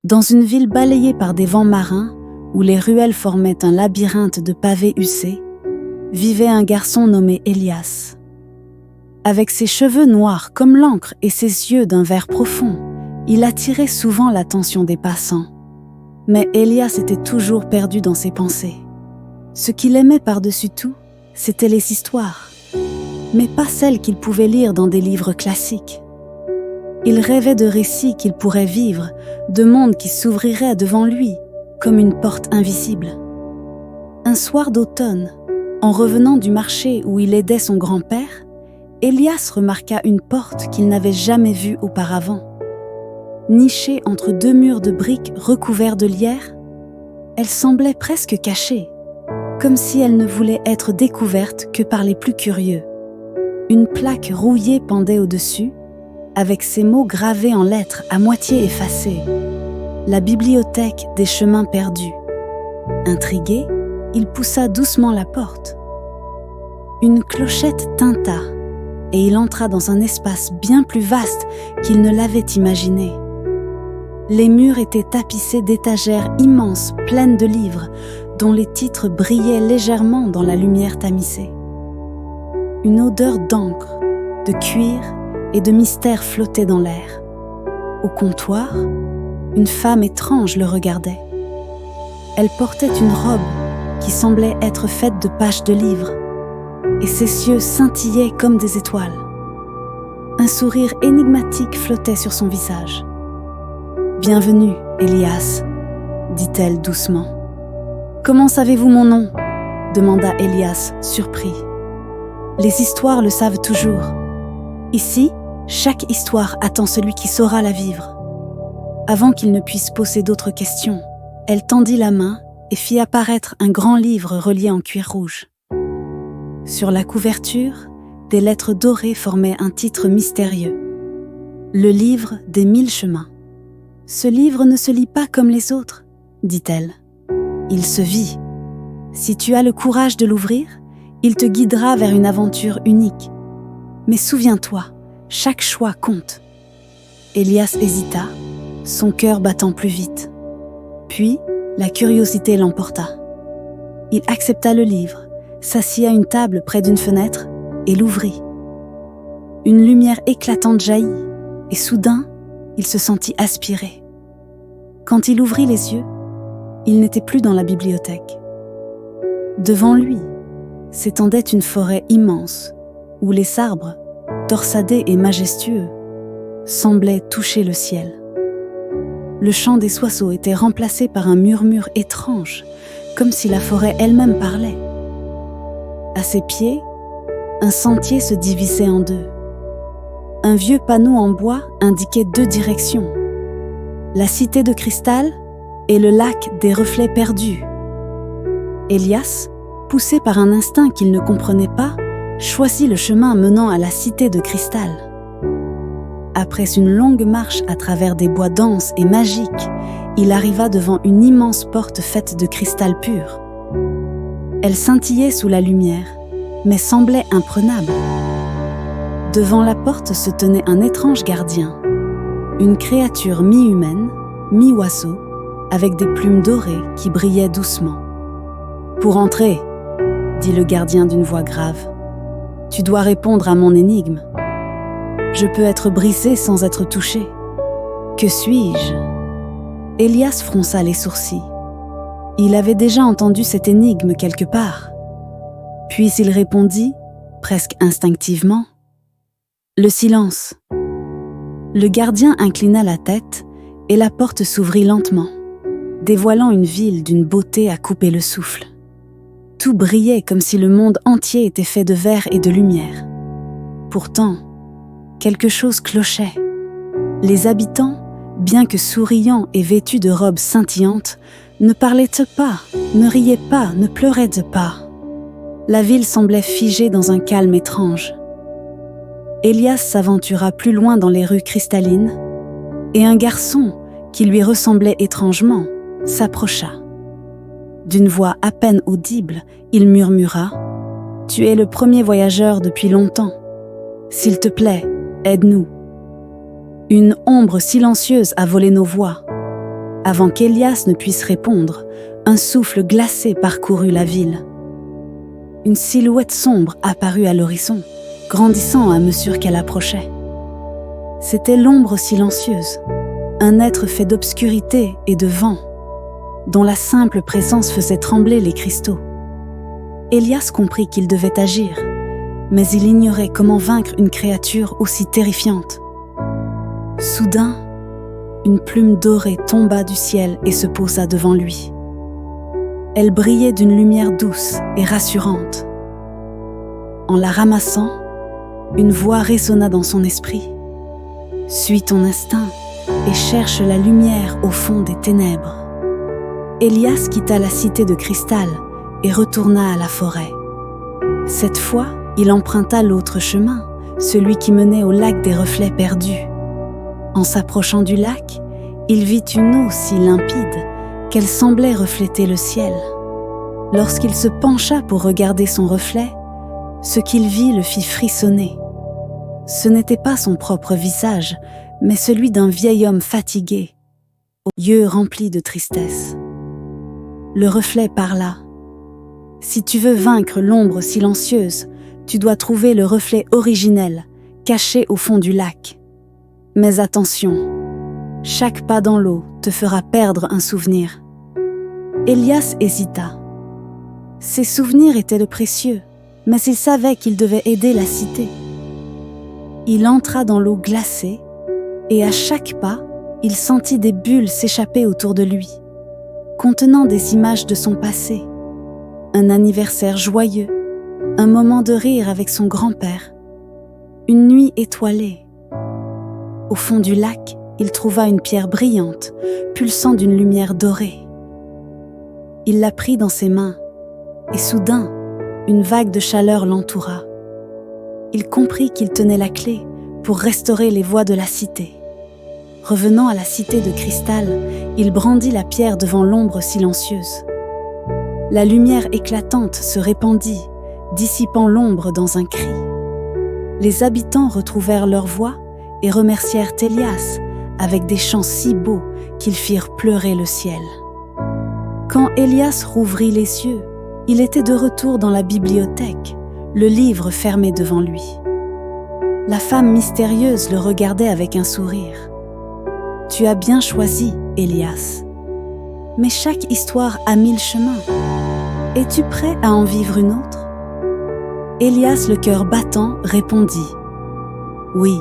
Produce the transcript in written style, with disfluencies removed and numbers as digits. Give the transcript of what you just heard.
Dans une ville balayée par des vents marins, où les ruelles formaient un labyrinthe de pavés hussés, vivait un garçon nommé Elias. Avec ses cheveux noirs comme l'encre et ses yeux d'un vert profond, il attirait souvent l'attention des passants. Mais Elias était toujours perdu dans ses pensées. Ce qu'il aimait par-dessus tout, c'étaient les histoires, mais pas celles qu'il pouvait lire dans des livres classiques. Il rêvait de récits qu'il pourrait vivre, de mondes qui s'ouvriraient devant lui, comme une porte invisible. Un soir d'automne, en revenant du marché où il aidait son grand-père, Elias remarqua une porte qu'il n'avait jamais vue auparavant. Nichée entre deux murs de briques recouverts de lierre, elle semblait presque cachée, comme si elle ne voulait être découverte que par les plus curieux. Une plaque rouillée pendait au-dessus, avec ces mots gravés en lettres à moitié effacées. La bibliothèque des chemins perdus. Intrigué, il poussa doucement la porte. Une clochette tinta, et il entra dans un espace bien plus vaste qu'il ne l'avait imaginé. Les murs étaient tapissés d'étagères immenses, pleines de livres, dont les titres brillaient légèrement dans la lumière tamisée. Une odeur d'encre, de cuir et de mystère flottait dans l'air. Au comptoir, une femme étrange le regardait. Elle portait une robe qui semblait être faite de pages de livres, et ses yeux scintillaient comme des étoiles. Un sourire énigmatique flottait sur son visage. « Bienvenue, Elias, » dit-elle doucement. « Comment savez-vous mon nom ?» demanda Elias, surpris. « Les histoires le savent toujours. Ici, chaque histoire attend celui qui saura la vivre. » Avant qu'il ne puisse poser d'autres questions, elle tendit la main et fit apparaître un grand livre relié en cuir rouge. Sur la couverture, des lettres dorées formaient un titre mystérieux. « Le livre des 1000 chemins. » « Ce livre ne se lit pas comme les autres, » dit-elle. « Il se vit. Si tu as le courage de l'ouvrir, il te guidera vers une aventure unique. Mais souviens-toi, chaque choix compte. » Elias hésita, son cœur battant plus vite. Puis, la curiosité l'emporta. Il accepta le livre, s'assit à une table près d'une fenêtre et l'ouvrit. Une lumière éclatante jaillit, et soudain, il se sentit aspiré. Quand il ouvrit les yeux, il n'était plus dans la bibliothèque. Devant lui, s'étendait une forêt immense, où les arbres, torsadés et majestueux, semblaient toucher le ciel. Le chant des oiseaux était remplacé par un murmure étrange, comme si la forêt elle-même parlait. À ses pieds, un sentier se divisait en deux. Un vieux panneau en bois indiquait 2 directions. La cité de cristal et le lac des reflets perdus. Elias, poussé par un instinct qu'il ne comprenait pas, choisit le chemin menant à la cité de cristal. Après une longue marche à travers des bois denses et magiques, il arriva devant une immense porte faite de cristal pur. Elle scintillait sous la lumière, mais semblait imprenable. Devant la porte se tenait un étrange gardien, une créature mi-humaine, mi-oiseau, avec des plumes dorées qui brillaient doucement. « Pour entrer, » dit le gardien d'une voix grave, « tu dois répondre à mon énigme. Je peux être brisé sans être touché. Que suis-je » Elias fronça les sourcils. Il avait déjà entendu cette énigme quelque part. Puis il répondit, presque instinctivement, « Le silence. » Le gardien inclina la tête et la porte s'ouvrit lentement, dévoilant une ville d'une beauté à couper le souffle. Tout brillait comme si le monde entier était fait de verre et de lumière. Pourtant, quelque chose clochait. Les habitants, bien que souriants et vêtus de robes scintillantes, ne parlaient pas, ne riaient pas, ne pleuraient pas. La ville semblait figée dans un calme étrange. Elias s'aventura plus loin dans les rues cristallines, et un garçon, qui lui ressemblait étrangement, s'approcha. D'une voix à peine audible, il murmura « Tu es le premier voyageur depuis longtemps. S'il te plaît, aide-nous. » Une ombre silencieuse a volé nos voix. Avant qu'Élias ne puisse répondre, un souffle glacé parcourut la ville. Une silhouette sombre apparut à l'horizon, grandissant à mesure qu'elle approchait. C'était l'ombre silencieuse, un être fait d'obscurité et de vent, dont la simple présence faisait trembler les cristaux. Élias comprit qu'il devait agir, mais il ignorait comment vaincre une créature aussi terrifiante. Soudain, une plume dorée tomba du ciel et se posa devant lui. Elle brillait d'une lumière douce et rassurante. En la ramassant, une voix résonna dans son esprit. « Suis ton instinct et cherche la lumière au fond des ténèbres. » Élias quitta la cité de cristal et retourna à la forêt. Cette fois, il emprunta l'autre chemin, celui qui menait au lac des reflets perdus. En s'approchant du lac, il vit une eau si limpide qu'elle semblait refléter le ciel. Lorsqu'il se pencha pour regarder son reflet, ce qu'il vit le fit frissonner. Ce n'était pas son propre visage, mais celui d'un vieil homme fatigué, aux yeux remplis de tristesse. Le reflet parla. « Si tu veux vaincre l'ombre silencieuse, tu dois trouver le reflet originel, caché au fond du lac. Mais attention, chaque pas dans l'eau te fera perdre un souvenir. » Élias hésita. Ses souvenirs étaient de précieux, mais il savait qu'il devait aider la cité. Il entra dans l'eau glacée, et à chaque pas, il sentit des bulles s'échapper autour de lui, contenant des images de son passé. Un anniversaire joyeux, un moment de rire avec son grand-père, une nuit étoilée. Au fond du lac, il trouva une pierre brillante, pulsant d'une lumière dorée. Il la prit dans ses mains, et soudain, une vague de chaleur l'entoura. Il comprit qu'il tenait la clé pour restaurer les voies de la cité. Revenant à la cité de cristal, il brandit la pierre devant l'ombre silencieuse. La lumière éclatante se répandit, dissipant l'ombre dans un cri. Les habitants retrouvèrent leur voix et remercièrent Élias avec des chants si beaux qu'ils firent pleurer le ciel. Quand Élias rouvrit les yeux, il était de retour dans la bibliothèque, le livre fermé devant lui. La femme mystérieuse le regardait avec un sourire. « Tu as bien choisi, Élias. Mais chaque histoire a 1000 chemins. Es-tu prêt à en vivre une autre ?» Élias, le cœur battant, répondit « Oui,